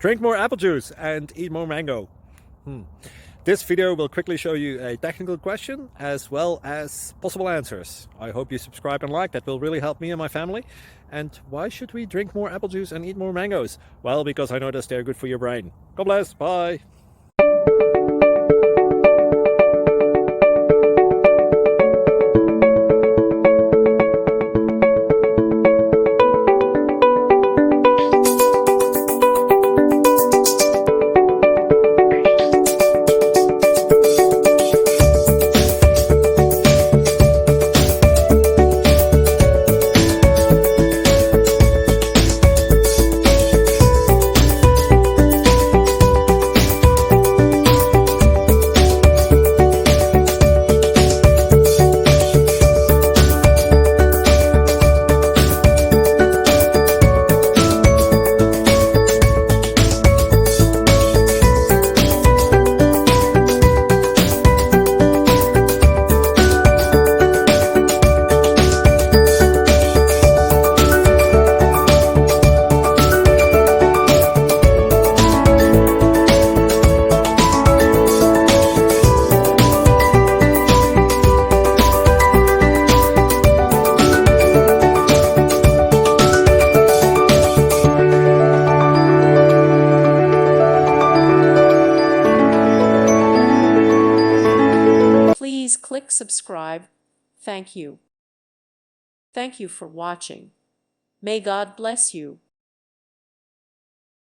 Drink more apple juice and eat more mango. This video will quickly show you a technical question as well as possible answers. I hope you subscribe and like, that will really help me and my family. And why should we drink more apple juice and eat more mangoes? Well, because I noticed they're good for your brain. God bless, bye! Please click subscribe. Thank you. Thank you for watching. May God bless you.